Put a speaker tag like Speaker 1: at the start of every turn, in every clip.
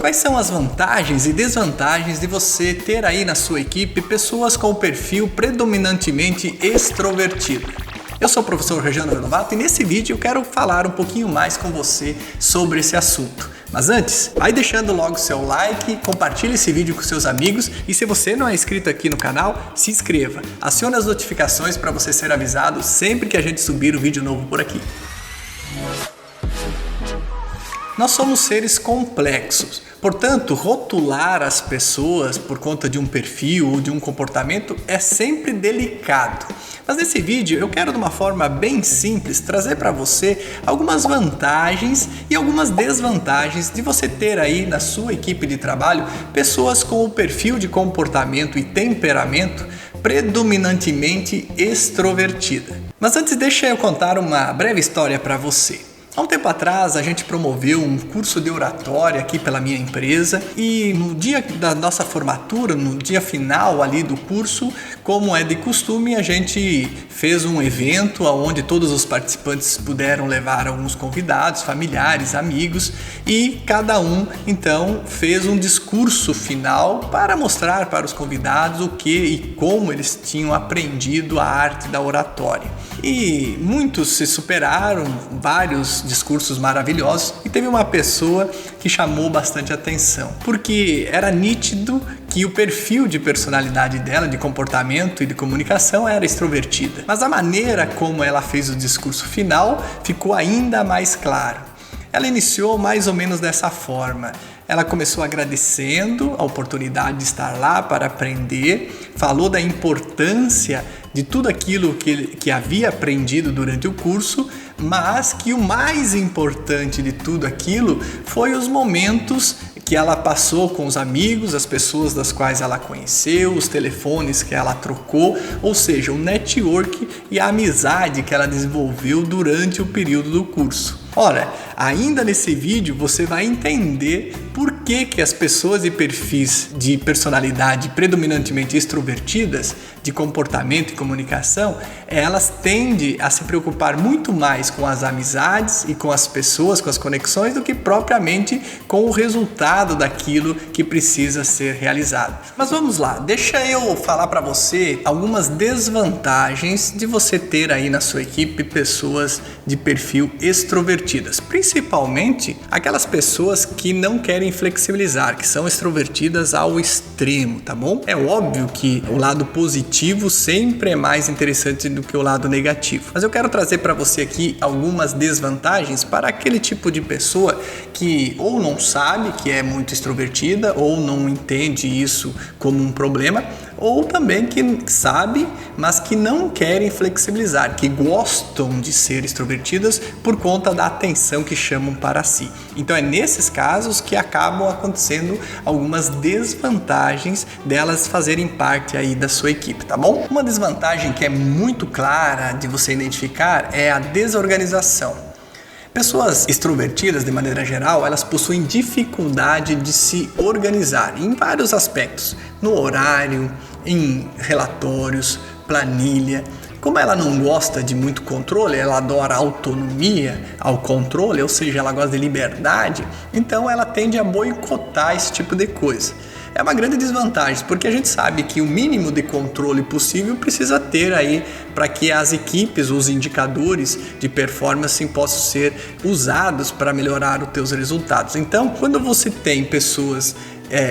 Speaker 1: Quais são as vantagens e desvantagens de você ter aí na sua equipe pessoas com o perfil predominantemente extrovertido? Eu sou o professor Regiano Venovato e nesse vídeo eu quero falar um pouquinho mais com você sobre esse assunto. Mas antes, vai deixando logo seu like, compartilhe esse vídeo com seus amigos e se você não é inscrito aqui no canal, se inscreva. Acione as notificações para você ser avisado sempre que a gente subir um vídeo novo por aqui. Nós somos seres complexos, portanto, rotular as pessoas por conta de um perfil ou de um comportamento é sempre delicado. Mas nesse vídeo eu quero de uma forma bem simples trazer para você algumas vantagens e algumas desvantagens de você ter aí na sua equipe de trabalho pessoas com o perfil de comportamento e temperamento predominantemente extrovertida. Mas antes deixa eu contar uma breve história para você. Há um tempo atrás a gente promoveu um curso de oratória aqui pela minha empresa e no dia da nossa formatura, no dia final ali do curso, como é de costume, a gente fez um evento onde todos os participantes puderam levar alguns convidados, familiares, amigos e cada um então fez um discurso final para mostrar para os convidados o que e como eles tinham aprendido a arte da oratória. E muitos se superaram, vários discursos maravilhosos e teve uma pessoa que chamou bastante atenção, porque era nítido que o perfil de personalidade dela, de comportamento e de comunicação era extrovertida. Mas a maneira como ela fez o discurso final ficou ainda mais claro. Ela iniciou mais ou menos dessa forma. Ela começou agradecendo a oportunidade de estar lá para aprender, falou da importância de tudo aquilo que havia aprendido durante o curso, mas que o mais importante de tudo aquilo foi os momentos que ela passou com os amigos, as pessoas das quais ela conheceu, os telefones que ela trocou, ou seja, o network e a amizade que ela desenvolveu durante o período do curso. Ora, ainda nesse vídeo você vai entender por que as pessoas de perfis de personalidade predominantemente extrovertidas, de comportamento e comunicação, elas tendem a se preocupar muito mais com as amizades e com as pessoas, com as conexões, do que propriamente com o resultado daquilo que precisa ser realizado. Mas vamos lá, deixa eu falar para você algumas desvantagens de você ter aí na sua equipe pessoas de perfil extrovertidas, principalmente aquelas pessoas que não querem flexibilizar, que são extrovertidas ao extremo, tá bom? É óbvio que o lado positivo sempre é mais interessante do que o lado negativo, mas eu quero trazer para você aqui algumas desvantagens para aquele tipo de pessoa que ou não sabe que é muito extrovertida ou não entende isso como um problema, ou também que sabe, mas que não querem flexibilizar, que gostam de ser extrovertidas por conta da atenção que chamam para si. Então é nesses casos que acabam acontecendo algumas desvantagens delas fazerem parte aí da sua equipe, tá bom? Uma desvantagem que é muito clara de você identificar é a desorganização. Pessoas extrovertidas, de maneira geral, elas possuem dificuldade de se organizar em vários aspectos, no horário, em relatórios, planilha. Como ela não gosta de muito controle, ela adora autonomia ao controle, ou seja, ela gosta de liberdade, então ela tende a boicotar esse tipo de coisa. É uma grande desvantagem, porque a gente sabe que o mínimo de controle possível precisa ter aí para que as equipes, os indicadores de performance possam ser usados para melhorar os teus resultados. Então, quando você tem pessoas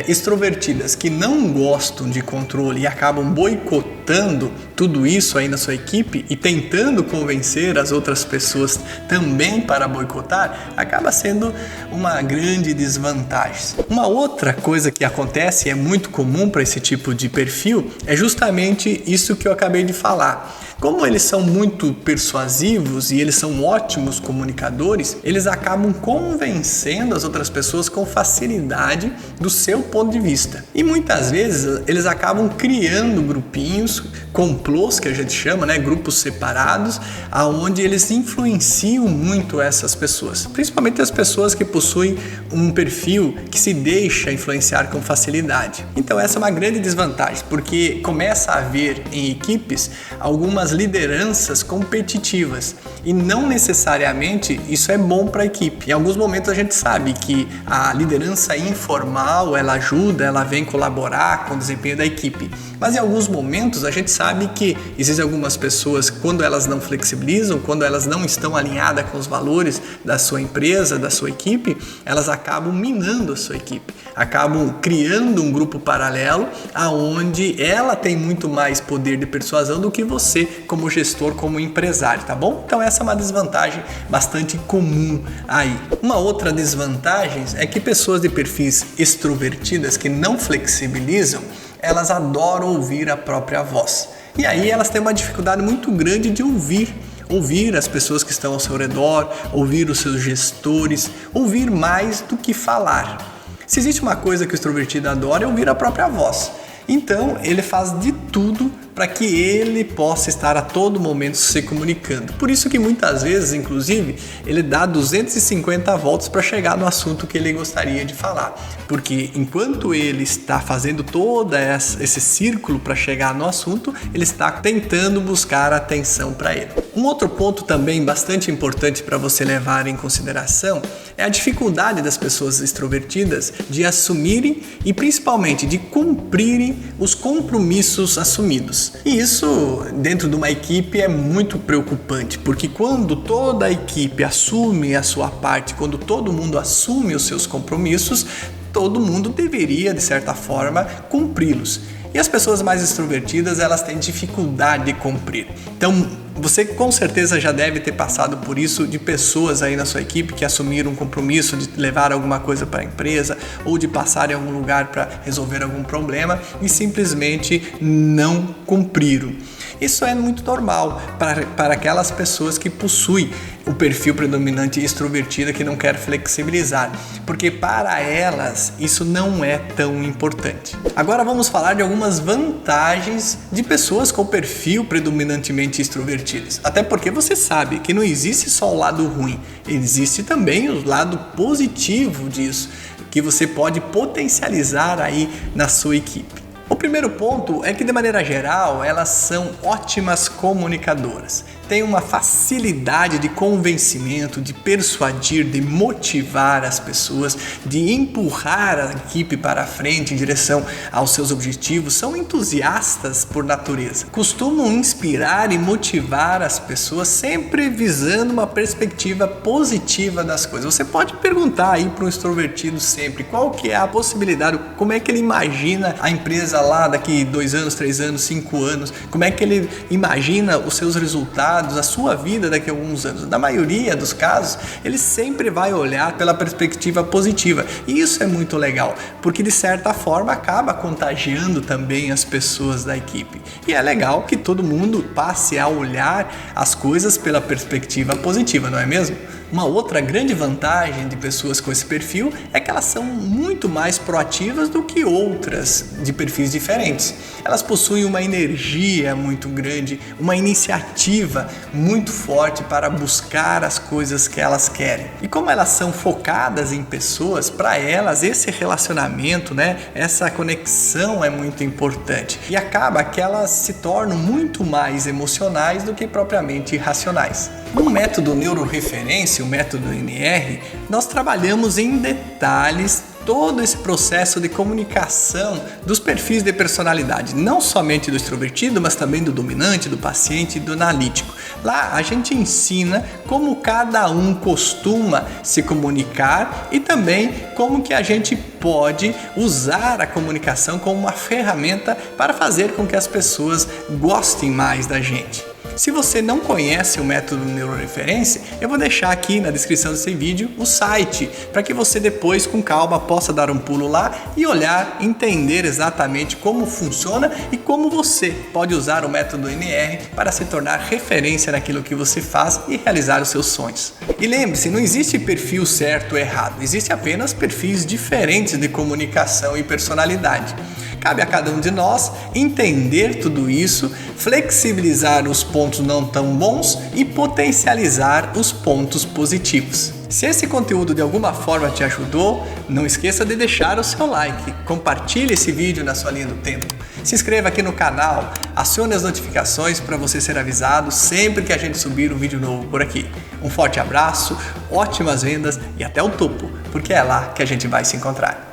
Speaker 1: extrovertidas que não gostam de controle e acabam boicotando tudo isso aí na sua equipe e tentando convencer as outras pessoas também para boicotar, acaba sendo uma grande desvantagem. Uma outra coisa que acontece e é muito comum para esse tipo de perfil é justamente isso que eu acabei de falar. Como eles são muito persuasivos e eles são ótimos comunicadores, eles acabam convencendo as outras pessoas com facilidade do seu ponto de vista. E muitas vezes eles acabam criando grupinhos, complôs que a gente chama, né, grupos separados, aonde eles influenciam muito essas pessoas, principalmente as pessoas que possuem um perfil que se deixa influenciar com facilidade. Então essa é uma grande desvantagem, porque começa a haver em equipes algumas muitas lideranças competitivas e não necessariamente isso é bom para a equipe. Em alguns momentos a gente sabe que a liderança informal, ela ajuda, ela vem colaborar com o desempenho da equipe. Mas em alguns momentos a gente sabe que existem algumas pessoas, quando elas não flexibilizam, quando elas não estão alinhadas com os valores da sua empresa, da sua equipe, elas acabam minando a sua equipe, acabam criando um grupo paralelo aonde ela tem muito mais poder de persuasão do que você como gestor, como empresário, tá bom? Então essa é uma desvantagem bastante comum aí. Uma outra desvantagem é que pessoas de perfis extrovertidas que não flexibilizam, elas adoram ouvir a própria voz. E aí elas têm uma dificuldade muito grande de ouvir as pessoas que estão ao seu redor, ouvir os seus gestores, ouvir mais do que falar. Se existe uma coisa que o extrovertido adora é ouvir a própria voz. Então ele faz de tudo para que ele possa estar a todo momento se comunicando. Por isso que muitas vezes, inclusive, ele dá 250 voltas para chegar no assunto que ele gostaria de falar. Porque enquanto ele está fazendo todo esse círculo para chegar no assunto, ele está tentando buscar atenção para ele. Um outro ponto também bastante importante para você levar em consideração é a dificuldade das pessoas extrovertidas de assumirem e principalmente de cumprirem os compromissos assumidos. E isso dentro de uma equipe é muito preocupante, porque quando toda a equipe assume a sua parte, quando todo mundo assume os seus compromissos, todo mundo deveria, de certa forma, cumpri-los. E as pessoas mais extrovertidas, elas têm dificuldade de cumprir. Então, você com certeza já deve ter passado por isso, de pessoas aí na sua equipe que assumiram um compromisso de levar alguma coisa para a empresa ou de passar em algum lugar para resolver algum problema e simplesmente não cumpriram. Isso é muito normal para aquelas pessoas que possuem o perfil predominante extrovertido que não quer flexibilizar, porque para elas isso não é tão importante. Agora vamos falar de algumas vantagens de pessoas com perfil predominantemente extrovertidos. Até porque você sabe que não existe só o lado ruim, existe também o lado positivo disso, que você pode potencializar aí na sua equipe. O primeiro ponto é que, de maneira geral, elas são ótimas comunicadoras. Têm uma facilidade de convencimento, de persuadir, de motivar as pessoas, de empurrar a equipe para frente em direção aos seus objetivos. São entusiastas por natureza. Costumam inspirar e motivar as pessoas, sempre visando uma perspectiva positiva das coisas. Você pode perguntar aí para um extrovertido sempre qual que é a possibilidade, como é que ele imagina a empresa lá daqui 2 anos, 3 anos, 5 anos, como é que ele imagina os seus resultados, a sua vida daqui a alguns anos. Na maioria dos casos, ele sempre vai olhar pela perspectiva positiva. E isso é muito legal, porque de certa forma acaba contagiando também as pessoas da equipe. E é legal que todo mundo passe a olhar as coisas pela perspectiva positiva, não é mesmo? Uma outra grande vantagem de pessoas com esse perfil é que elas são muito mais proativas do que outras de perfis diferentes. Elas possuem uma energia muito grande, uma iniciativa muito forte para buscar as coisas que elas querem. E como elas são focadas em pessoas, para elas esse relacionamento, essa conexão é muito importante. E acaba que elas se tornam muito mais emocionais do que propriamente racionais. No método neuroreferência, o método NR, nós trabalhamos em detalhes todo esse processo de comunicação dos perfis de personalidade, não somente do extrovertido, mas também do dominante, do paciente e do analítico. Lá a gente ensina como cada um costuma se comunicar e também como que a gente pode usar a comunicação como uma ferramenta para fazer com que as pessoas gostem mais da gente. Se você não conhece o método neuroreferência, eu vou deixar aqui na descrição desse vídeo o site, para que você depois com calma possa dar um pulo lá e olhar, entender exatamente como funciona e como você pode usar o método NR para se tornar referência naquilo que você faz e realizar os seus sonhos. E lembre-se, não existe perfil certo ou errado, existe apenas perfis diferentes de comunicação e personalidade. Cabe a cada um de nós entender tudo isso, flexibilizar os pontos não tão bons e potencializar os pontos positivos. Se esse conteúdo de alguma forma te ajudou, não esqueça de deixar o seu like, compartilhe esse vídeo na sua linha do tempo, se inscreva aqui no canal, acione as notificações para você ser avisado sempre que a gente subir um vídeo novo por aqui. Um forte abraço, ótimas vendas e até o topo, porque é lá que a gente vai se encontrar.